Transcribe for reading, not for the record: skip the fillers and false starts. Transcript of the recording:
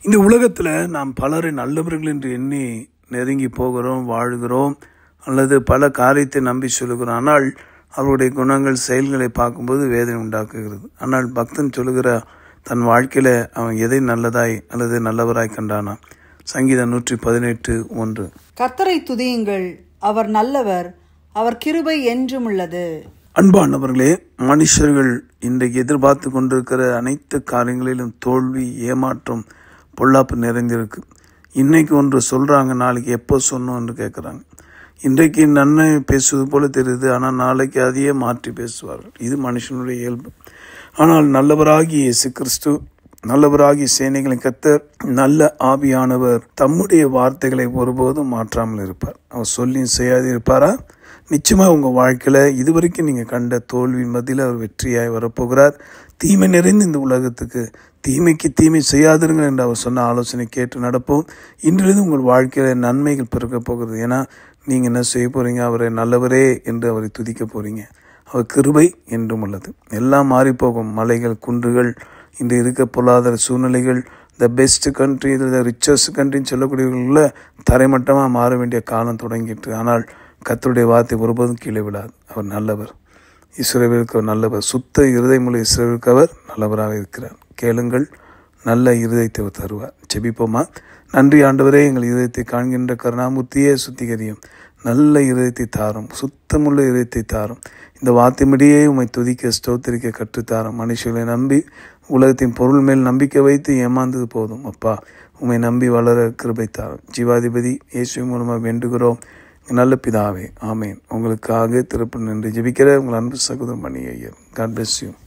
இந்த உலகத்தில் நாம் பலரை நல்லவர்கள் என்று எண்ணி நெருங்கி போகிறோம், வாழ்கிறோம், அல்லது பல காரியத்தை நம்பி சொல்லுகிறோம். ஆனால் அவருடைய குணங்கள், செயல்களை பார்க்கும்போது வேதனை உண்டாக்குகிறது. ஆனால் பக்தன் சொல்லுகிற தன் வாழ்க்கையில் அவன் எதை நல்லதாய் அல்லது நல்லவராய் கண்டானா? சங்கீதம் 118:1. கர்த்தரை துதியுங்கள், அவர் நல்லவர், அவர் கிருபை என்றும் உள்ளது. அன்பானவர்களே, மனுஷர்கள் இன்றைக்கு எதிர்பார்த்து கொண்டிருக்கிற அனைத்து காரியங்களிலும் தோல்வி, ஏமாற்றம், பொல்லாப்பு நிறைந்திருக்கு. இன்னைக்கு ஒன்று சொல்கிறாங்க, நாளைக்கு எப்போ சொன்னோம் என்று கேட்குறாங்க. இன்றைக்கு நன்மை பேசுவது போல தெரியுது, ஆனால் நாளைக்கு அதையே மாற்றி பேசுவார்கள். இது மனுஷனுடைய இயல்பு. ஆனால் நல்லவராகி இயேசு கிறிஸ்து, நல்லவராகி சேனைகளின் கர்த்தர், நல்ல ஆவியானவர் தம்முடைய வார்த்தைகளை ஒருபோதும் மாற்றாமல் இருப்பார். அவர் சொல்லி செய்யாது இருப்பாரா? நிச்சயமாக உங்கள் வாழ்க்கையில் இதுவரைக்கும் நீங்கள் கண்ட தோல்வியின் மத்தியில் அவர் வெற்றியாய் வரப்போகிறார். தீமை நிறைந்த இந்த உலகத்துக்கு தீமைக்கு தீமை செய்யாதிருங்கள் என்று அவர் சொன்ன ஆலோசனை கேட்டு நடப்போம். இன்றிலிருந்து உங்கள் வாழ்க்கையில் நன்மைகள் பிறக்கப் போகிறது. ஏன்னா நீங்கள் என்ன செய்ய போகிறீங்க? அவரை நல்லவரே என்று அவரை துதிக்க போகிறீங்க. அவர் கிருபை என்றும் உள்ளது. எல்லாம் மாறிப்போகும். மலைகள், குன்றுகள், இன்று இருக்க பொருளாதார சூழ்நிலைகள், the best country, the richest கண்ட்ரின்னு சொல்லக்கூடியவர்களில் தரைமட்டமாக மாற வேண்டிய காலம் தொடங்கிட்டு. ஆனால் கர்த்தருடைய வார்த்தை ஒருபோதும் கீழே விடாது. அவர் நல்லவர். இஸ்ரவேலுக்கு அவர் நல்லவர். சுத்த இருதயமுள்ள இஸ்ரவேலுக்கு அவர் நல்லவராக இருக்கிறார். கேளுங்கள், நல்ல இருதயத்தை அவர் தருவார். ஜெபிப்போமா? நன்றி ஆண்டவரே, எங்கள் இருதயத்தை காண்கின்ற கருணாமூர்த்தியே, சுத்திகரியும். நல்ல இருதயத்தை தாரும், சுத்தமுள்ள இருதயத்தை தாரும். இந்த வார்த்தையின்படியே உம்மை துதிக்க, ஸ்தோத்திரிக்க கற்றுத்தாரும். மனுஷர்களை நம்பி உலகத்தின் பொருள் மேல் நம்பிக்கை வைத்து ஏமாந்தது போதும். அப்பா, உம்மை நம்பி வளர கிருபை தாரும். ஜீவாதிபதி இயேசு மூலமாக வேண்டுகிறோம் நல்ல பிதாவே, ஆமேன். உங்களுக்காக திருப்பி நின்று ஜெபிக்கிற உங்கள் அன்பு சகோதரன் Mani Iyer. God bless you.